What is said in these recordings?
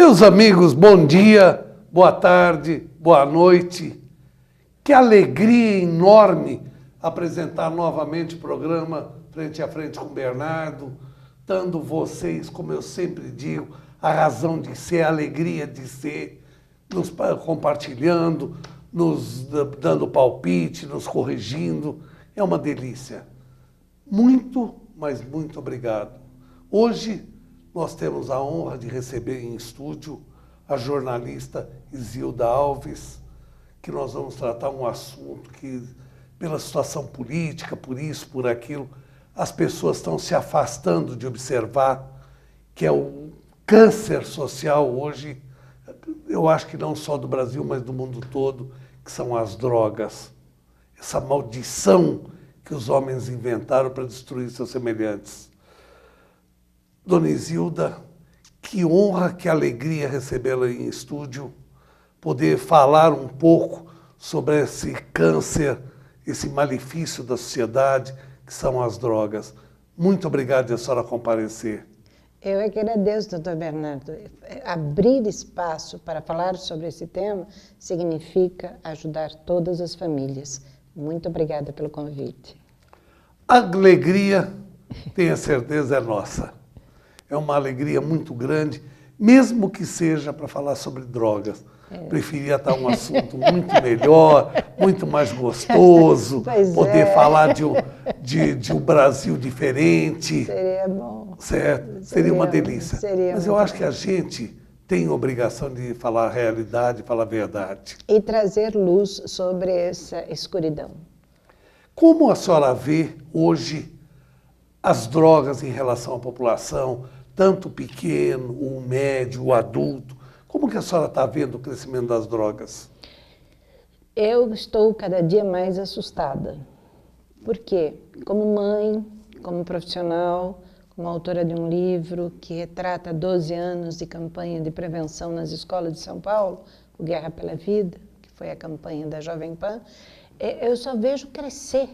Meus amigos, bom dia, boa tarde, boa noite. Que alegria enorme apresentar novamente o programa Frente a Frente com Bernardo, dando vocês, como eu sempre digo, a razão de ser, a alegria de ser, nos compartilhando, nos dando palpite, nos corrigindo. É uma delícia. Muito, mas muito obrigado. Hoje nós temos a honra de receber em estúdio a jornalista Isilda Alves, que nós vamos tratar um assunto que, pela situação política, por isso, por aquilo, as pessoas estão se afastando de observar, que é o câncer social hoje, eu acho que não só do Brasil, mas do mundo todo, que são as drogas. Essa maldição que os homens inventaram para destruir seus semelhantes. Dona Isilda, que honra, que alegria recebê-la em estúdio, poder falar um pouco sobre esse câncer, esse malefício da sociedade, que são as drogas. Muito obrigado de a senhora comparecer. Eu é que agradeço, doutor Bernardo. Abrir espaço para falar sobre esse tema significa ajudar todas as famílias. Muito obrigada pelo convite. A alegria, tenha certeza, é nossa. É uma alegria muito grande, mesmo que seja para falar sobre drogas. Preferia estar um assunto muito melhor, muito mais gostoso, poder falar de um Brasil diferente. Seria bom. Certo? Seria uma delícia. Mas eu acho que a gente tem obrigação de falar a realidade, falar a verdade. E trazer luz sobre essa escuridão. Como a senhora vê hoje as drogas em relação à população, tanto o pequeno, o médio, o adulto? Como que a senhora está vendo o crescimento das drogas? Eu estou cada dia mais assustada. Por quê? Como mãe, como profissional, como autora de um livro que retrata 12 anos de campanha de prevenção nas escolas de São Paulo, o Guerra pela Vida, que foi a campanha da Jovem Pan, eu só vejo crescer,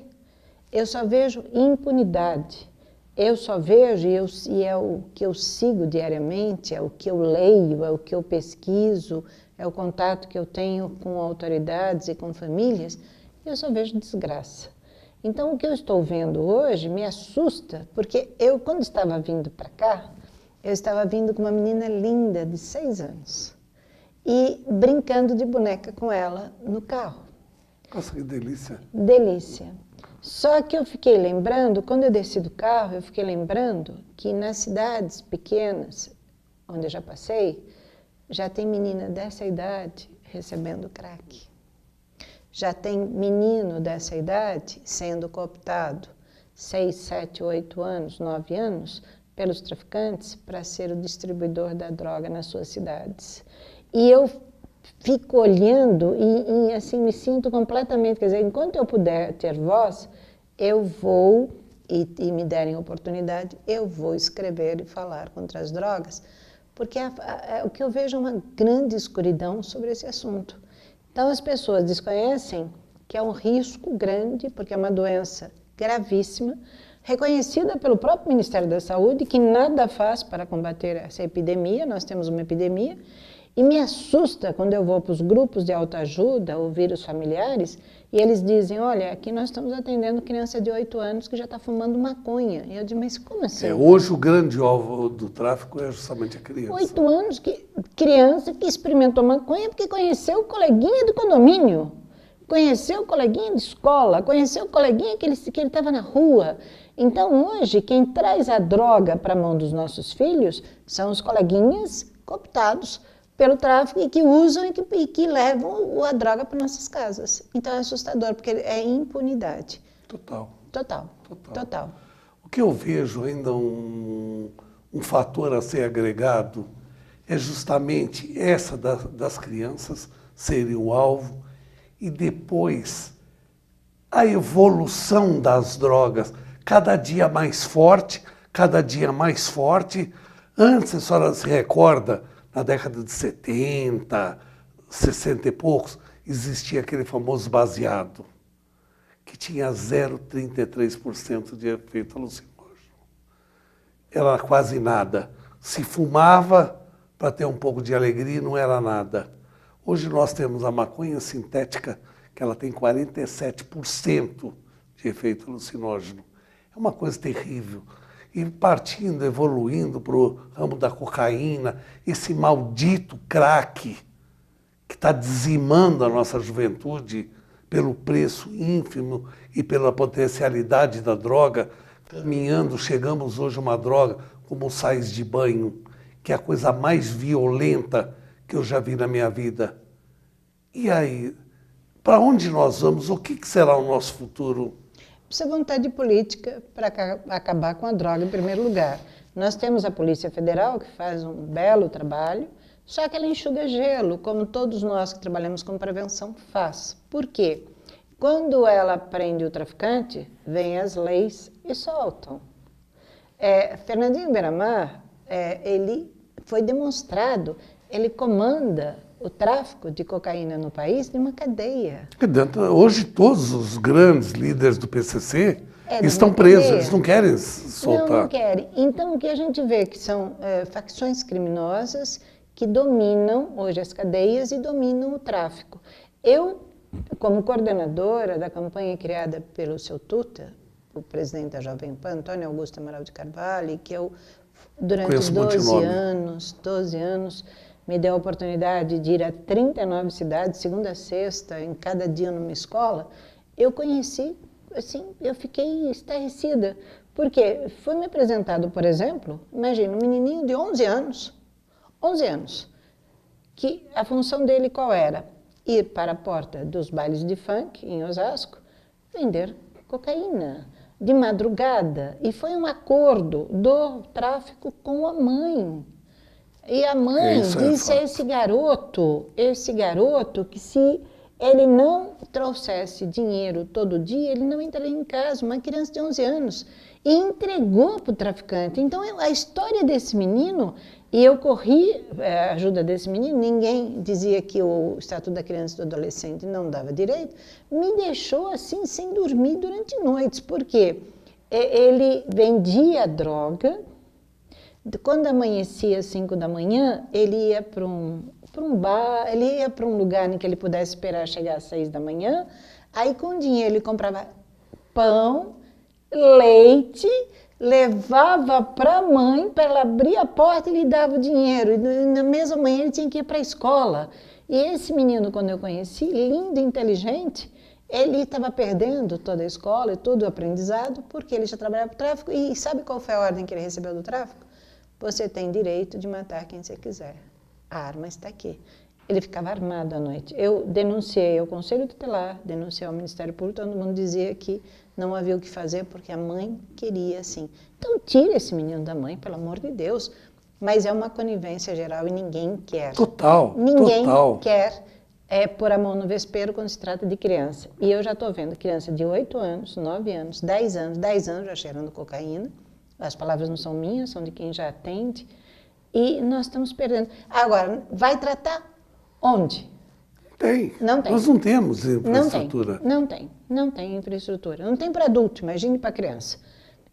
eu só vejo impunidade. Eu só vejo, e é o que eu sigo diariamente, é o que eu leio, é o que eu pesquiso, é o contato que eu tenho com autoridades e com famílias, eu só vejo desgraça. Então, o que eu estou vendo hoje me assusta, porque eu, quando estava vindo para cá, eu estava vindo com uma menina linda de 6 anos e brincando de boneca com ela no carro. Nossa, que delícia. Delícia. Só que eu fiquei lembrando, quando eu desci do carro, eu fiquei lembrando que nas cidades pequenas, onde eu já passei, já tem menina dessa idade recebendo crack. Já tem menino dessa idade sendo cooptado, 6, 7, 8 anos, 9 anos, pelos traficantes para ser o distribuidor da droga nas suas cidades. E eu fico olhando e assim, me sinto completamente, quer dizer, enquanto eu puder ter voz, eu vou, e me derem oportunidade, eu vou escrever e falar contra as drogas, porque o que eu vejo é uma grande escuridão sobre esse assunto. Então as pessoas desconhecem que é um risco grande, porque é uma doença gravíssima, reconhecida pelo próprio Ministério da Saúde, que nada faz para combater essa epidemia, nós temos uma epidemia, e me assusta quando eu vou para os grupos de autoajuda, ouvir os familiares, e eles dizem, olha, aqui nós estamos atendendo criança de 8 anos que já está fumando maconha. E eu digo, mas como assim? Hoje o grande alvo do tráfico é justamente a criança. 8 anos, criança que experimentou maconha porque conheceu o coleguinha do condomínio, conheceu o coleguinha de escola, conheceu o coleguinha que ele estava na rua. Então hoje quem traz a droga para a mão dos nossos filhos são os coleguinhas cooptados pelo tráfico e que usam e que levam a droga para nossas casas. Então é assustador, porque é impunidade. Total. Total. O que eu vejo ainda um fator a ser agregado é justamente essa das crianças serem o alvo e depois a evolução das drogas, cada dia mais forte, cada dia mais forte. Antes, a senhora se recorda, na década de 70, 60 e poucos, existia aquele famoso baseado, que tinha 0,33% de efeito alucinógeno. Era quase nada. Se fumava, para ter um pouco de alegria e não era nada. Hoje nós temos a maconha sintética, que ela tem 47% de efeito alucinógeno. É uma coisa terrível. E partindo, evoluindo para o ramo da cocaína, esse maldito crack que está dizimando a nossa juventude pelo preço ínfimo e pela potencialidade da droga, caminhando, chegamos hoje a uma droga como o sais de banho, que é a coisa mais violenta que eu já vi na minha vida. E aí, para onde nós vamos? O que será o nosso futuro? Precisa vontade política para acabar com a droga, em primeiro lugar. Nós temos a Polícia Federal, que faz um belo trabalho, só que ela enxuga gelo, como todos nós que trabalhamos com prevenção faz. Por quê? Quando ela prende o traficante, vêm as leis e soltam. Fernandinho Beiramar, ele foi demonstrado, ele comanda o tráfico de cocaína no país de uma cadeia. Hoje todos os grandes líderes do PCC estão presos, eles não querem soltar. Não querem. Então o que a gente vê que são facções criminosas que dominam hoje as cadeias e dominam o tráfico. Eu, como coordenadora da campanha criada pelo seu Tuta, o presidente da Jovem Pan, Antônio Augusto Amaral de Carvalho, que eu durante 12 anos me deu a oportunidade de ir a 39 cidades, segunda a sexta, em cada dia numa escola, eu conheci, assim, eu fiquei estarrecida. Porque foi me apresentado, por exemplo, imagina, um menininho de 11 anos, que a função dele qual era? Ir para a porta dos bailes de funk, em Osasco, vender cocaína, de madrugada. E foi um acordo do tráfico com a mãe. E a mãe disse a esse garoto que se ele não trouxesse dinheiro todo dia, ele não entraria em casa, uma criança de 11 anos, e entregou para o traficante. Então, a história desse menino, e eu corri a ajuda desse menino, ninguém dizia que o Estatuto da Criança e do Adolescente não dava direito, me deixou assim, sem dormir durante noites, porque ele vendia droga. Quando amanhecia às 5 da manhã, ele ia para um bar, ele ia para um lugar em que ele pudesse esperar chegar às 6 da manhã, aí com o dinheiro ele comprava pão, leite, levava para a mãe, para ela abrir a porta e lhe dava o dinheiro. E na mesma manhã ele tinha que ir para a escola. E esse menino, quando eu conheci, lindo e inteligente, ele estava perdendo toda a escola e todo o aprendizado, porque ele já trabalhava com tráfico. E sabe qual foi a ordem que ele recebeu do tráfico? Você tem direito de matar quem você quiser. A arma está aqui. Ele ficava armado à noite. Eu denunciei ao Conselho Tutelar, denunciei ao Ministério Público, todo mundo dizia que não havia o que fazer porque a mãe queria assim. Então tira esse menino da mãe, pelo amor de Deus. Mas é uma conivência geral e ninguém quer. Ninguém quer pôr a mão no vespeiro quando se trata de criança. E eu já estou vendo criança de 8 anos, 9 anos, 10 anos já cheirando cocaína. As palavras não são minhas, são de quem já atende. E nós estamos perdendo. Agora, vai tratar onde? Não tem. Nós não temos infraestrutura. Não tem infraestrutura. Não tem para adulto, imagine para criança.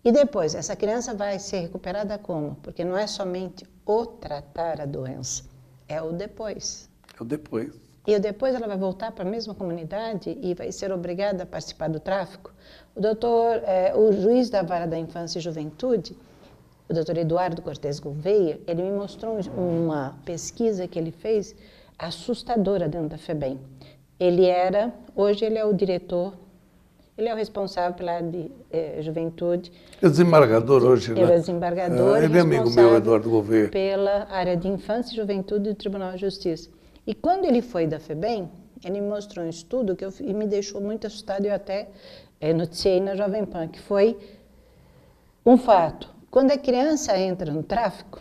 E depois, essa criança vai ser recuperada como? Porque não é somente o tratar a doença, é o depois. É o depois. E o depois ela vai voltar para a mesma comunidade e vai ser obrigada a participar do tráfico. O juiz da Vara da Infância e Juventude, o doutor Eduardo Cortes Gouveia, ele me mostrou uma pesquisa que ele fez assustadora dentro da FEBEM. Hoje ele é o diretor, ele é o responsável pela área de juventude. É desembargador hoje, né? Ele é desembargador. Ele é amigo meu, Eduardo Gouveia. Pela área de Infância e Juventude do Tribunal de Justiça. E quando ele foi da FEBEM, ele me mostrou um estudo que me deixou muito assustada, eu até noticiei na Jovem Pan, que foi um fato. Quando a criança entra no tráfico,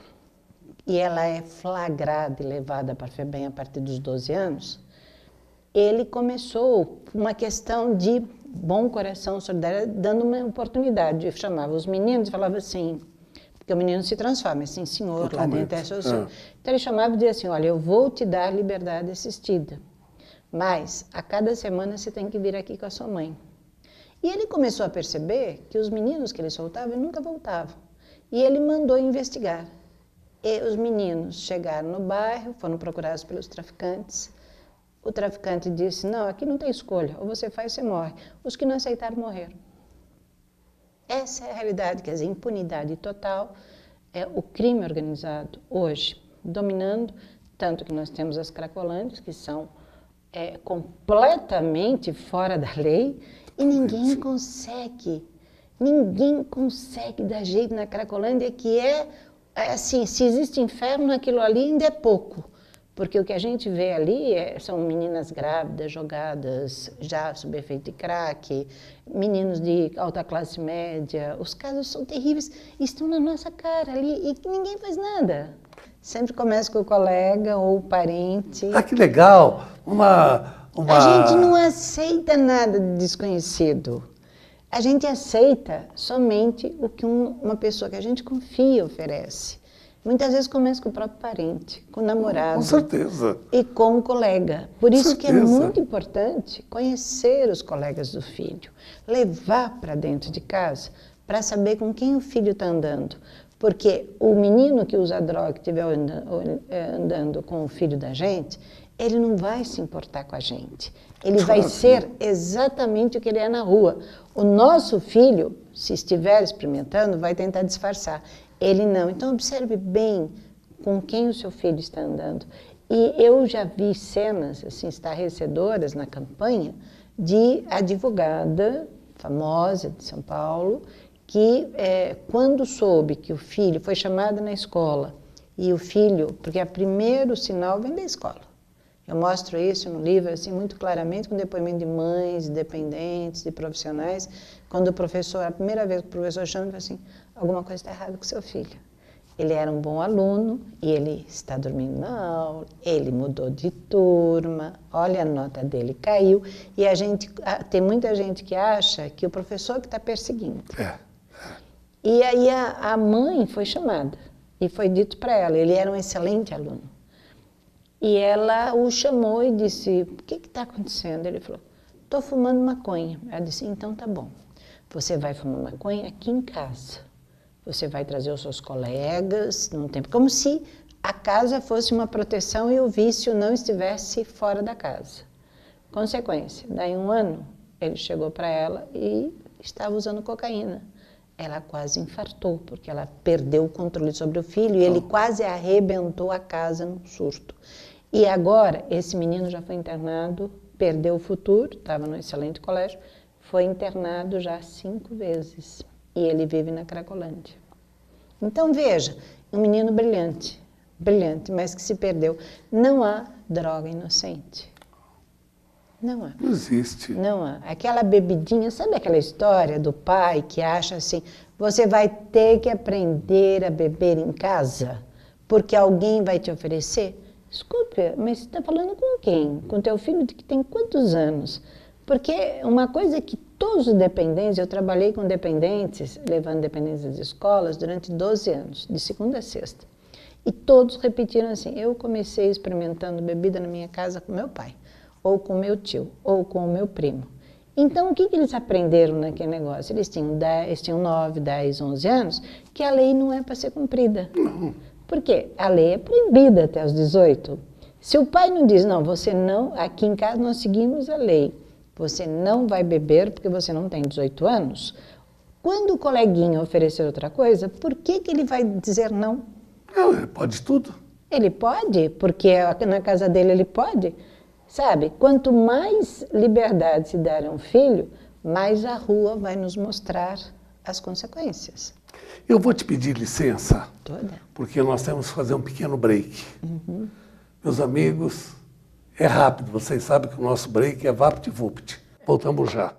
e ela é flagrada e levada para a FEBEM a partir dos 12 anos, ele começou uma questão de bom coração, solidário, dando uma oportunidade. Eu chamava os meninos e falava assim, porque o menino se transforma, assim, senhor, lá dentro é seu senhor. Então ele chamava e dizia assim, olha, eu vou te dar liberdade assistida, mas a cada semana você tem que vir aqui com a sua mãe. E ele começou a perceber que os meninos que ele soltava nunca voltavam. E ele mandou investigar. E os meninos chegaram no bairro, foram procurados pelos traficantes. O traficante disse, não, aqui não tem escolha, ou você faz ou você morre. Os que não aceitaram morreram. Essa é a realidade, quer dizer, impunidade total é o crime organizado hoje, dominando, tanto que nós temos as cracolândias, que são completamente fora da lei, e ninguém consegue dar jeito na Cracolândia, que assim, se existe inferno, aquilo ali ainda é pouco. Porque o que a gente vê ali são meninas grávidas, jogadas já sob efeito de crack, meninos de alta classe média. Os casos são terríveis, estão na nossa cara ali e ninguém faz nada. Sempre começa com o colega ou o parente. Ah, que legal! A gente não aceita nada de desconhecido. A gente aceita somente o que uma pessoa que a gente confia oferece. Muitas vezes começa com o próprio parente, com o namorado. Com certeza. E com o colega. Por isso que é certeza. muito importante conhecer os colegas do filho, levar para dentro de casa para saber com quem o filho está andando. Porque o menino que usa droga, que estiver andando com o filho da gente, ele não vai se importar com a gente. Ele vai ser exatamente o que ele é na rua. O nosso filho, se estiver experimentando, vai tentar disfarçar. Ele não. Então, observe bem com quem o seu filho está andando. E eu já vi cenas assim, estarrecedoras na campanha de advogada famosa de São Paulo, que quando soube que o filho foi chamado na escola, e o filho, porque o primeiro sinal vem da escola. Eu mostro isso no livro assim, muito claramente, com depoimento de mães, de dependentes, de profissionais. Quando o professor, a primeira vez que o professor chama, ele fala assim, alguma coisa está errada com seu filho. Ele era um bom aluno e ele está dormindo na aula, ele mudou de turma, olha, a nota dele caiu. E tem muita gente que acha que o professor que está perseguindo. E aí a mãe foi chamada e foi dito para ela, ele era um excelente aluno. E ela o chamou e disse, o que está acontecendo? Ele falou, estou fumando maconha. Ela disse, então tá bom, você vai fumar maconha aqui em casa. Você vai trazer os seus colegas, não tem... Como se a casa fosse uma proteção e o vício não estivesse fora da casa. Consequência, daí 1 ano, ele chegou para ela e estava usando cocaína. Ela quase infartou, porque ela perdeu o controle sobre o filho e ele quase arrebentou a casa num surto. E agora, esse menino já foi internado, perdeu o futuro, estava num excelente colégio, foi internado já 5 vezes. E ele vive na Cracolândia. Então, veja, um menino brilhante, mas que se perdeu. Não há droga inocente. Não há. Não existe. Não há. Aquela bebidinha, sabe aquela história do pai que acha assim, você vai ter que aprender a beber em casa, porque alguém vai te oferecer? Desculpe, mas você está falando com quem? Com teu filho que tem quantos anos? Porque uma coisa que todos os dependentes, eu trabalhei com dependentes, levando dependentes das escolas durante 12 anos, de segunda a sexta. E todos repetiram assim, eu comecei experimentando bebida na minha casa com meu pai, ou com meu tio, ou com o meu primo. Então, o que eles aprenderam naquele negócio? Eles tinham 9, 10, 11 anos, que a lei não é para ser cumprida. Por quê? A lei é proibida até os 18. Se o pai não diz, não, você não, aqui em casa nós seguimos a lei, você não vai beber porque você não tem 18 anos, quando o coleguinha oferecer outra coisa, por que ele vai dizer não? Não, ele pode tudo. Ele pode, porque na casa dele ele pode. Sabe, quanto mais liberdade se der a um filho, mais a rua vai nos mostrar as consequências. Eu vou te pedir licença, Toda. porque nós temos que fazer um pequeno break. Meus amigos, é rápido, vocês sabem que o nosso break é vapt-vupt. Voltamos já.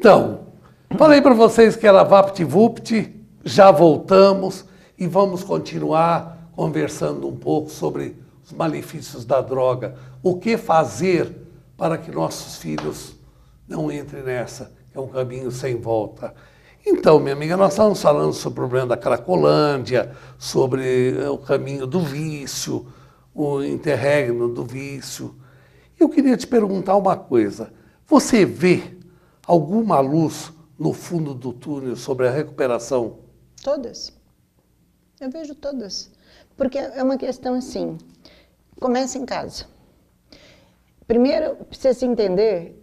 Então, falei para vocês que era VaptVupt, já voltamos e vamos continuar conversando um pouco sobre os malefícios da droga. O que fazer para que nossos filhos não entrem nessa, que é um caminho sem volta. Então, minha amiga, nós estamos falando sobre o problema da Cracolândia, sobre o caminho do vício, o interregno do vício. Eu queria te perguntar uma coisa. Você vê alguma luz no fundo do túnel sobre a recuperação? Todas. Eu vejo todas. Porque é uma questão assim, começa em casa. Primeiro, precisa se entender,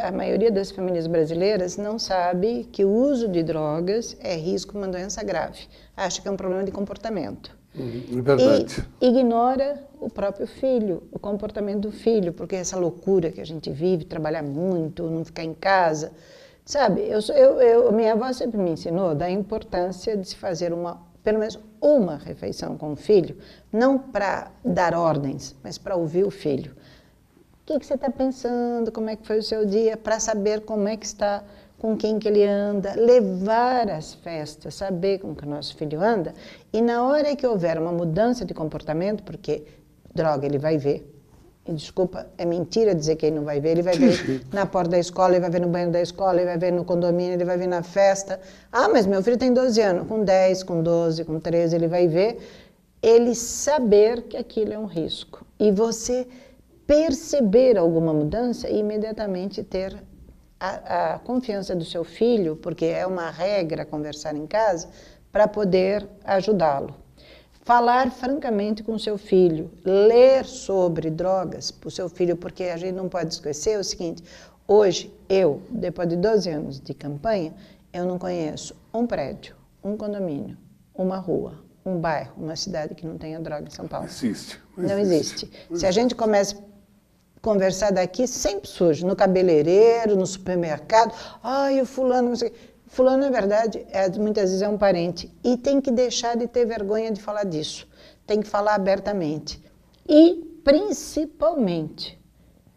a maioria das famílias brasileiras não sabe que o uso de drogas é risco de uma doença grave. Acha que é um problema de comportamento. É verdade. E ignora o próprio filho, o comportamento do filho, porque essa loucura que a gente vive, trabalhar muito, não ficar em casa, sabe? Minha avó sempre me ensinou da importância de se fazer pelo menos uma refeição com o filho, não para dar ordens, mas para ouvir o filho. O que você está pensando? Como é que foi o seu dia? Para saber como é que está, com quem que ele anda, levar às festas, saber com que o nosso filho anda. E na hora que houver uma mudança de comportamento, porque droga ele vai ver, e desculpa, é mentira dizer que ele não vai ver, ele vai ver na porta da escola, ele vai ver no banheiro da escola, ele vai ver no condomínio, ele vai ver na festa. Ah, mas meu filho tem 12 anos, com 10, com 12, com 13, ele vai ver. Ele saber que aquilo é um risco. E você perceber alguma mudança e imediatamente ter a confiança do seu filho, porque é uma regra conversar em casa, para poder ajudá-lo. Falar francamente com o seu filho, ler sobre drogas para o seu filho, porque a gente não pode esquecer o seguinte, hoje depois de 12 anos de campanha, eu não conheço um prédio, um condomínio, uma rua, um bairro, uma cidade que não tenha droga em São Paulo. Não existe. Se a gente começa conversar daqui, sempre surge, no cabeleireiro, no supermercado, ai, o fulano, não sei o quê. Fulano, na verdade, muitas vezes é um parente. E tem que deixar de ter vergonha de falar disso. Tem que falar abertamente. E, principalmente,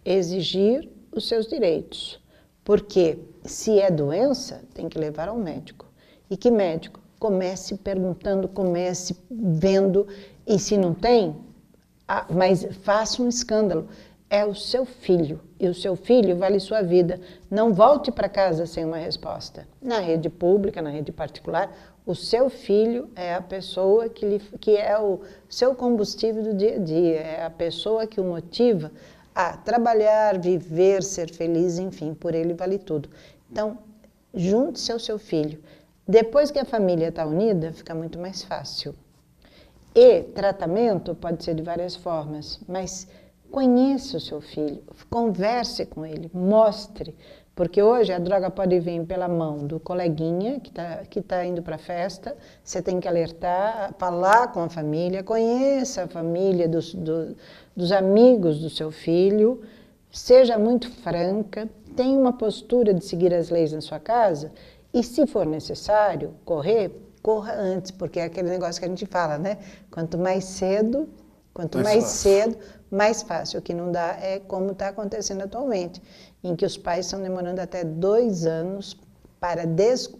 exigir os seus direitos. Porque, se é doença, tem que levar ao médico. E que médico? Comece perguntando, comece vendo. E se não tem, mas faça um escândalo. É o seu filho, e o seu filho vale sua vida. Não volte para casa sem uma resposta. Na rede pública, na rede particular, o seu filho é a pessoa que é o seu combustível do dia a dia, é a pessoa que o motiva a trabalhar, viver, ser feliz, enfim, por ele vale tudo. Então, junte-se ao seu filho. Depois que a família está unida, fica muito mais fácil. E tratamento pode ser de várias formas, mas conheça o seu filho, converse com ele, mostre, porque hoje a droga pode vir pela mão do coleguinha que tá indo para a festa, você tem que alertar, falar com a família, conheça a família dos amigos do seu filho, seja muito franca, tenha uma postura de seguir as leis na sua casa e, se for necessário, corra antes, porque é aquele negócio que a gente fala, né? Quanto mais cedo, mais fácil. O que não dá é como está acontecendo atualmente, em que os pais estão demorando até 2 anos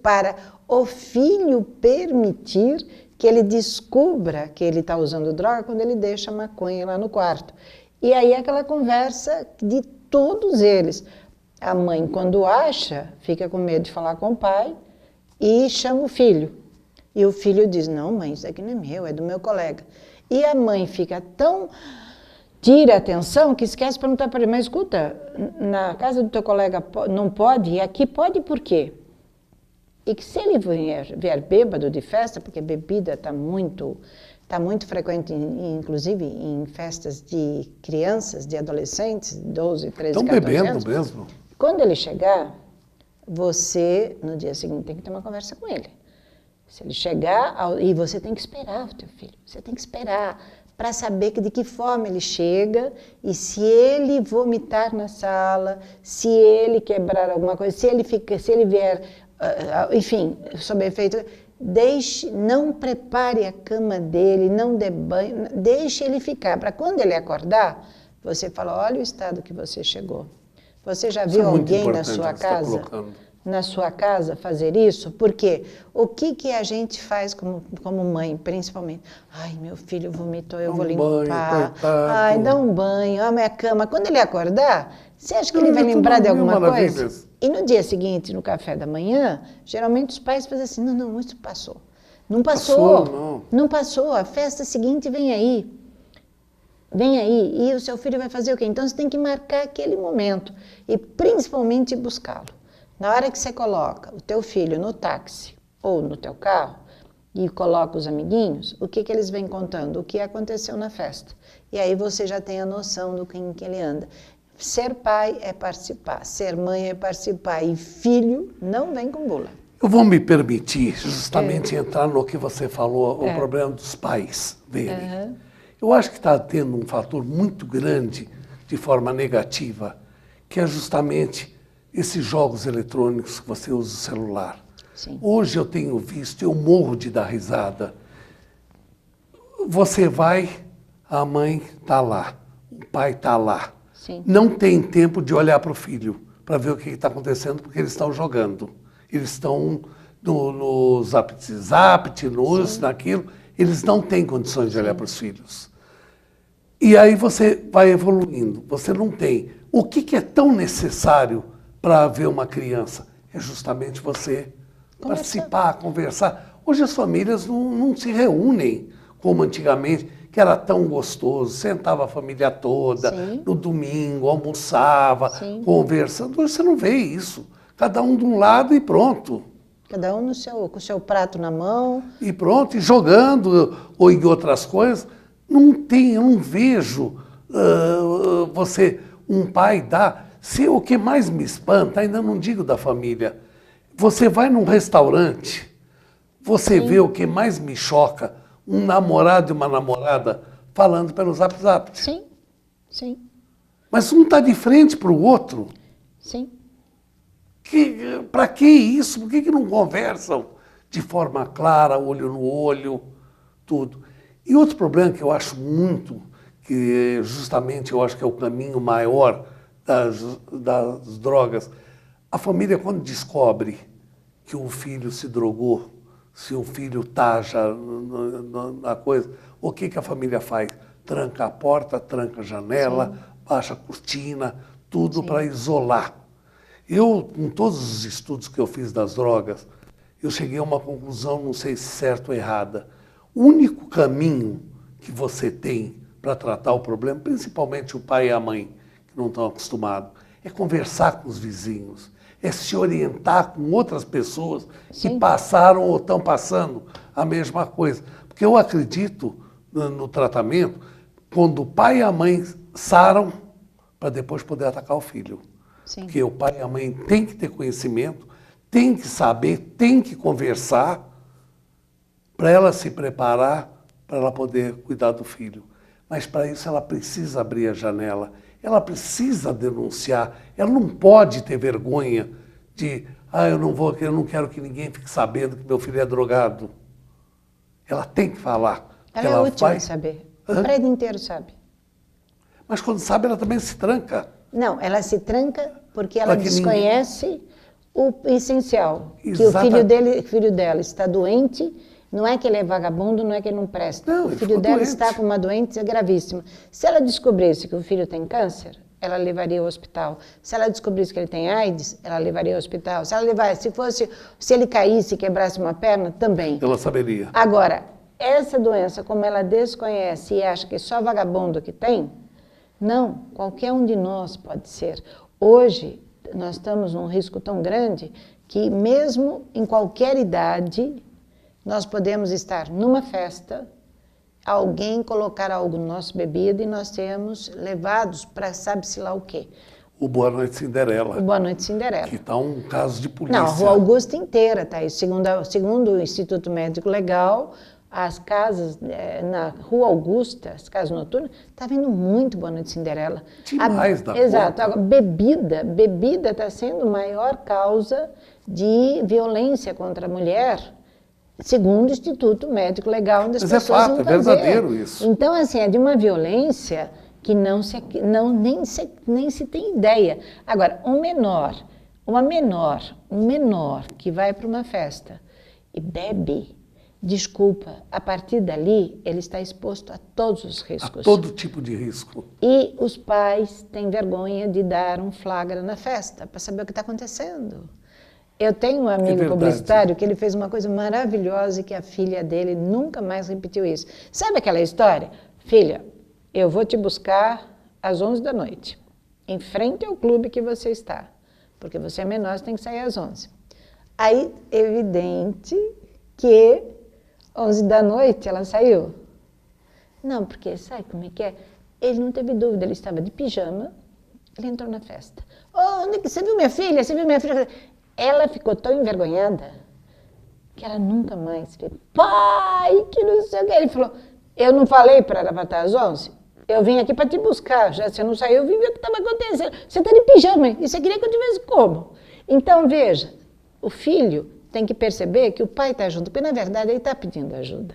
para o filho permitir que ele descubra que ele está usando droga quando ele deixa a maconha lá no quarto. E aí aquela conversa de todos eles. A mãe, quando acha, fica com medo de falar com o pai e chama o filho. E o filho diz, não mãe, isso aqui não é meu, é do meu colega. E a mãe fica tão... tira a atenção que esquece de perguntar para ele, mas escuta, na casa do teu colega não pode, e aqui pode por quê? E que se ele vier bêbado de festa, porque bebida está muito frequente, inclusive em festas de crianças, de adolescentes, 12, 13, 14 anos. Estão bebendo mesmo? Quando ele chegar, você, no dia seguinte, tem que ter uma conversa com ele. Se ele chegar, e você tem que esperar o teu filho, você tem que esperar para saber de que forma ele chega e se ele vomitar na sala, se ele quebrar alguma coisa, se ele vier, enfim, sob efeito, não prepare a cama dele, não dê banho, deixe ele ficar, para quando ele acordar, você fala, olha o estado que você chegou. Você já Isso viu é muito alguém na importante sua que você está casa? colocando. Na sua casa fazer isso? Porque o que a gente faz como mãe, principalmente? Ai, meu filho vomitou, eu Dá vou um limpar. banho, coitado. Ai, dá um banho, a minha cama. Quando ele acordar, você acha que ele vai Tudo lembrar de mil alguma coisa? maravilhas. E no dia seguinte, no café da manhã, geralmente os pais fazem assim, não, isso passou. Não passou, Passou, não passou, a festa seguinte vem aí. Vem aí, e o seu filho vai fazer o quê? Então você tem que marcar aquele momento e principalmente buscá-lo. Na hora que você coloca o teu filho no táxi ou no teu carro e coloca os amiguinhos, o que eles vêm contando? O que aconteceu na festa. E aí você já tem a noção do que ele anda. Ser pai é participar, ser mãe é participar e filho não vem com bula. Eu vou me permitir justamente entrar no que você falou, o problema dos pais verem. Eu acho que está tendo um fator muito grande de forma negativa, que é justamente esses jogos eletrônicos que você usa o celular. Sim. Hoje eu tenho visto, eu morro de dar risada. Você vai, a mãe está lá, o pai está lá. Sim. Não tem tempo de olhar para o filho, para ver o que está acontecendo, porque eles estão jogando. Eles estão no zap, naquilo. Eles não têm condições de olhar para os filhos. E aí você vai evoluindo. Você não tem. O que é tão necessário para ver uma criança? É justamente você participar, conversar. Hoje as famílias não se reúnem como antigamente, que era tão gostoso. Sentava a família toda, Sim. no domingo, almoçava, Sim. conversando. Hoje você não vê isso. Cada um de um lado e pronto. Cada um com o seu prato na mão. E pronto, e jogando ou em outras coisas. Eu não vejo um pai dar. O que mais me espanta, ainda não digo da família, você vai num restaurante, você vê o que mais me choca, um namorado e uma namorada falando pelo Zap. Sim, sim, Mas um está de frente para o outro. sim. Para que isso? Por que não conversam de forma clara, olho no olho, tudo? E outro problema que eu acho muito, que justamente eu acho que é o caminho maior das drogas, a família quando descobre que um filho se drogou, se o filho está já na coisa, o que a família faz? Tranca a porta, tranca a janela, baixa a cortina, tudo para isolar. Eu, com todos os estudos que eu fiz das drogas, eu cheguei a uma conclusão, não sei se certa ou errada. O único caminho que você tem para tratar o problema, principalmente o pai e a mãe, que não estão acostumados, é conversar com os vizinhos, é se orientar com outras pessoas que passaram ou estão passando a mesma coisa. Porque eu acredito no tratamento quando o pai e a mãe saram para depois poder atacar o filho. Sim. Porque o pai e a mãe têm que ter conhecimento, têm que saber, têm que conversar para ela se preparar, para ela poder cuidar do filho. Mas para isso ela precisa abrir a janela, ela precisa denunciar, ela não pode ter vergonha de, eu não quero que ninguém fique sabendo que meu filho é drogado. Ela tem que falar. Ela é útil em saber. O prédio inteiro sabe. Mas quando sabe, ela também se tranca. Não, ela se tranca porque ela desconhece o essencial. Exatamente. Que o filho dela está doente, não é que ele é vagabundo, não é que ele não presta. Não, o filho dela está com uma doença gravíssima. Se ela descobrisse que o filho tem câncer, ela levaria ao hospital. Se ela descobrisse que ele tem AIDS, ela levaria ao hospital. Se ele caísse e quebrasse uma perna, também. Ela saberia. Agora, essa doença, como ela desconhece e acha que só vagabundo que tem, não, qualquer um de nós pode ser. Hoje, nós estamos num risco tão grande que mesmo em qualquer idade, nós podemos estar numa festa, alguém colocar algo na nossa bebida e nós sermos levados para sabe-se lá o quê. O Boa Noite Cinderela. O Boa Noite Cinderela. Que está um caso de polícia. Não, a Rua Augusta inteira está aí. Segundo o Instituto Médico Legal, as casas na Rua Augusta, as casas noturnas, está vindo muito Boa Noite Cinderela. Demais da Exato. conta. Agora, bebida está sendo a maior causa de violência contra a mulher, segundo o Instituto Médico Legal, onde as Mas é pessoas fato, vão é fazer. verdadeiro isso. Então, assim, é de uma violência que nem se tem ideia. Agora, um menor que vai para uma festa e bebe, desculpa, a partir dali ele está exposto a todos os riscos. A todo tipo de risco. E os pais têm vergonha de dar um flagra na festa para saber o que está acontecendo. Eu tenho um amigo publicitário que ele fez uma coisa maravilhosa e que a filha dele nunca mais repetiu isso. Sabe aquela história? Filha, eu vou te buscar às 11 da noite, em frente ao clube que você está, porque você é menor, você tem que sair às 11. Aí, evidente que 11 da noite ela saiu. Não, porque sabe como é que é? Ele não teve dúvida, ele estava de pijama, ele entrou na festa. Oh, onde que você viu minha filha? Você viu minha filha? Ela ficou tão envergonhada que ela nunca mais fez. Pai, que não sei o que. Ele falou, eu não falei para ela estar às 11? Eu vim aqui para te buscar. Já você não saiu, eu vim ver o que estava acontecendo. Você está de pijama, e você queria que eu tivesse como? Então, veja, o filho tem que perceber que o pai está junto, porque, na verdade, ele está pedindo ajuda.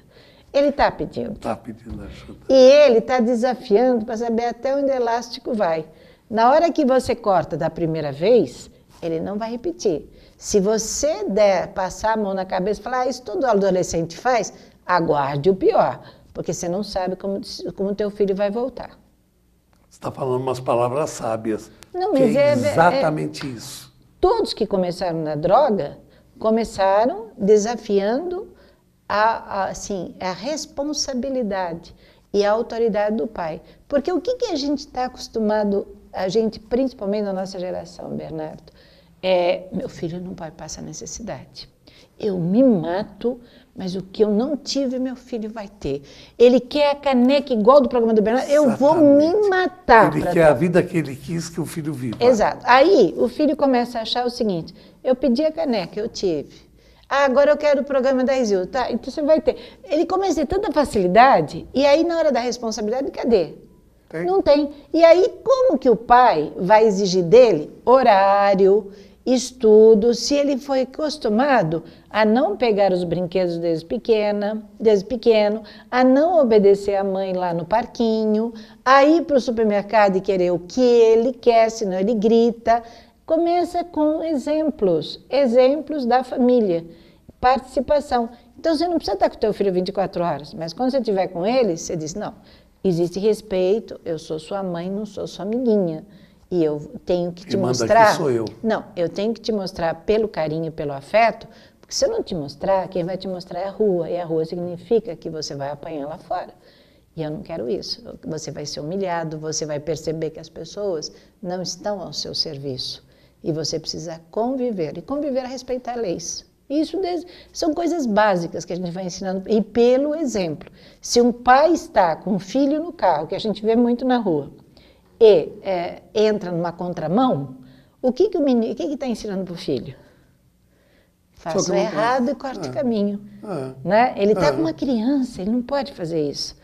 Ele está pedindo. Está pedindo ajuda. E ele está desafiando para saber até onde o elástico vai. Na hora que você corta da primeira vez, ele não vai repetir. Se você passar a mão na cabeça e falar, isso todo adolescente faz, aguarde o pior, porque você não sabe como teu filho vai voltar. Você está falando umas palavras sábias. Não, mas é exatamente isso. Todos que começaram na droga, começaram desafiando a responsabilidade e a autoridade do pai. Porque o que a gente está acostumado, principalmente na nossa geração, Bernardo, meu filho não pode passar necessidade. Eu me mato, mas o que eu não tive, meu filho vai ter. Ele quer a caneca igual do programa do Bernardo, eu vou me matar. Ele quer a vida que ele quis que o filho viva. Exato. Aí o filho começa a achar o seguinte, eu pedi a caneca, eu tive. Agora eu quero o programa da Isil, tá? Então você vai ter. Ele começa a ter tanta facilidade, e aí na hora da responsabilidade, cadê? Tem. Não tem. E aí como que o pai vai exigir dele horário, estudo, se ele foi acostumado a não pegar os brinquedos desde pequeno, a não obedecer a mãe lá no parquinho, a ir para o supermercado e querer o que ele quer, senão ele grita. Começa com exemplos da família, participação. Então você não precisa estar com o teu filho 24 horas, mas quando você estiver com ele, você diz, não, existe respeito, eu sou sua mãe, não sou sua amiguinha. E eu tenho que te mostrar... Aqui sou eu. Não, eu tenho que te mostrar pelo carinho e pelo afeto, porque se eu não te mostrar, quem vai te mostrar é a rua. E a rua significa que você vai apanhar lá fora. E eu não quero isso. Você vai ser humilhado, você vai perceber que as pessoas não estão ao seu serviço. E você precisa conviver. E conviver é respeitar leis. Isso são coisas básicas que a gente vai ensinando. E pelo exemplo. Se um pai está com um filho no carro, que a gente vê muito na rua, e entra numa contramão, o que está ensinando para o filho? Faça o errado e corte o caminho. Né? Ele está com uma criança, ele não pode fazer isso.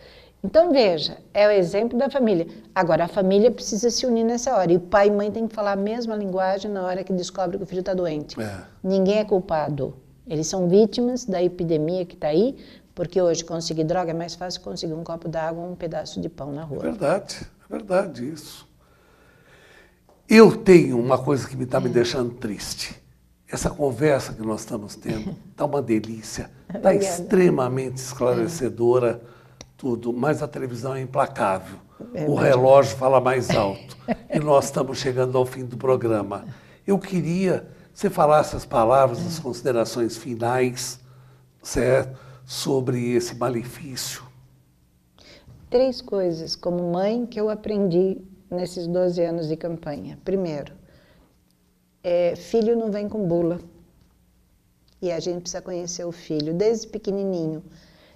Então, veja, é o exemplo da família. Agora, a família precisa se unir nessa hora. E o pai e mãe têm que falar a mesma linguagem na hora que descobre que o filho está doente. Ninguém é culpado. Eles são vítimas da epidemia que está aí, porque hoje conseguir droga é mais fácil que conseguir um copo d'água ou um pedaço de pão na rua. É verdade isso. Eu tenho uma coisa que está me deixando triste. Essa conversa que nós estamos tendo está uma delícia, está extremamente esclarecedora, tudo, mas a televisão é implacável. O relógio fala mais alto e nós estamos chegando ao fim do programa. Eu queria que você falasse as palavras, as considerações finais, certo, sobre esse malefício. 3 coisas, como mãe, que eu aprendi nesses 12 anos de campanha. Primeiro, filho não vem com bula. E a gente precisa conhecer o filho desde pequenininho.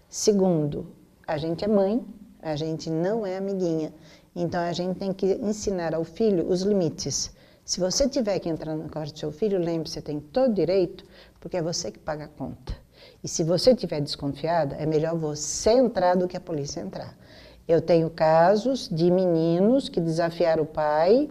Segundo, a gente é mãe, a gente não é amiguinha. Então, a gente tem que ensinar ao filho os limites. Se você tiver que entrar no quarto do seu filho, lembre-se, você tem todo direito, porque é você que paga a conta. E se você estiver desconfiada, é melhor você entrar do que a polícia entrar. Eu tenho casos de meninos que desafiaram o pai,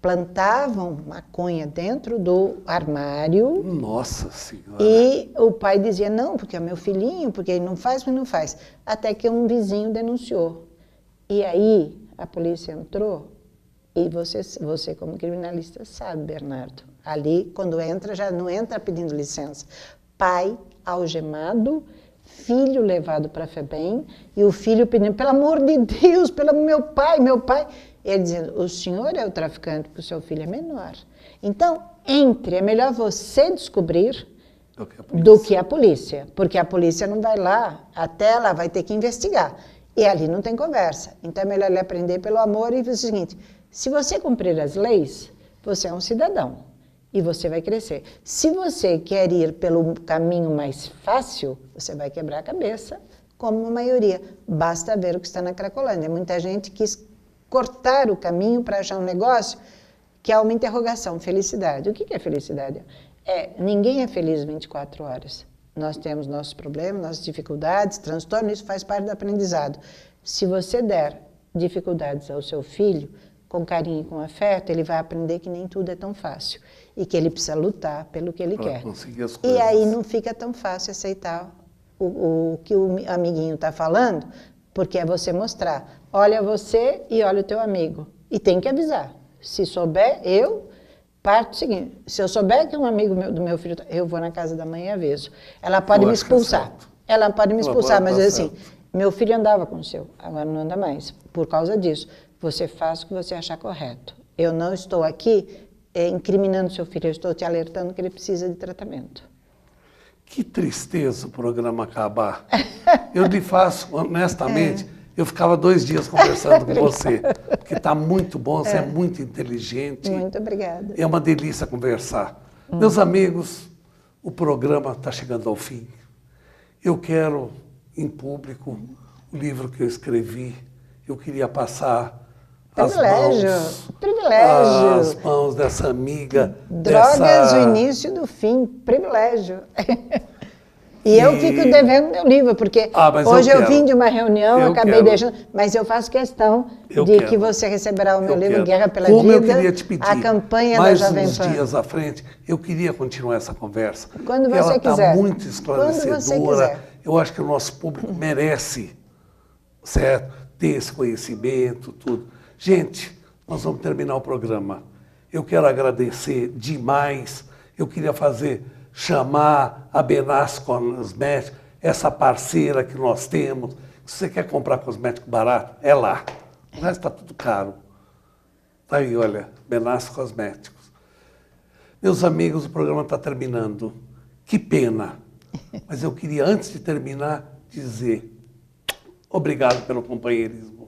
plantavam maconha dentro do armário. Nossa Senhora! E o pai dizia, não, porque é meu filhinho, porque ele não faz, mas não faz. Até que um vizinho denunciou. E aí a polícia entrou e você como criminalista sabe, Bernardo, ali quando entra, já não entra pedindo licença. Pai algemado, filho levado para a FEBEM e o filho pedindo, pelo amor de Deus, pelo meu pai. Ele dizendo, o senhor é o traficante porque o seu filho é menor. Então, é melhor você descobrir do que a polícia, porque a polícia não vai lá, até ela vai ter que investigar. E ali não tem conversa. Então é melhor ele aprender pelo amor e dizer o seguinte, se você cumprir as leis, você é um cidadão e você vai crescer. Se você quer ir pelo caminho mais fácil, você vai quebrar a cabeça, como a maioria. Basta ver o que está na Cracolândia. Muita gente quis cortar o caminho para achar um negócio que é uma interrogação, felicidade. O que é felicidade? Ninguém é feliz 24 horas. Nós temos nossos problemas, nossas dificuldades, transtornos, isso faz parte do aprendizado. Se você der dificuldades ao seu filho, com carinho e com afeto, ele vai aprender que nem tudo é tão fácil e que ele precisa lutar pelo que ele quer. E aí não fica tão fácil aceitar o que o amiguinho está falando, porque é você mostrar, olha você e olha o teu amigo. E tem que avisar. Se souber, parto do seguinte, se eu souber que um amigo do meu filho, eu vou na casa da mãe e aviso. Ela pode me expulsar. Ela pode me expulsar, mas assim, meu filho andava com o seu, agora não anda mais, por causa disso. Você faz o que você achar correto. Eu não estou aqui incriminando seu filho, eu estou te alertando que ele precisa de tratamento. Que tristeza o programa acabar. Eu lhe faço, honestamente, eu ficava 2 dias conversando com você, porque está muito bom, você é muito inteligente. Muito obrigada. É uma delícia conversar. Meus amigos, o programa está chegando ao fim. Eu quero, em público, o livro que eu escrevi. Eu queria passar as mãos dessa amiga. Drogas, o início do fim, privilégio. E eu fico devendo meu livro, porque hoje eu vim de uma reunião, acabei deixando, mas eu faço questão de que você receberá o meu livro, Guerra pela Vida, eu queria te pedir, a campanha da Jovem Pan. Mais uns dias à frente, eu queria continuar essa conversa. Quando você ela quiser. Está muito esclarecedora. Eu acho que o nosso público merece, certo? Ter esse conhecimento, tudo. Gente, nós vamos terminar o programa. Eu quero agradecer demais. Eu queria chamar a Benassi Cosméticos, essa parceira que nós temos. Se você quer comprar cosmético barato, é lá. O resto está tudo caro. Está aí, olha, Benassi Cosméticos. Meus amigos, o programa está terminando. Que pena. Mas eu queria, antes de terminar, dizer obrigado pelo companheirismo.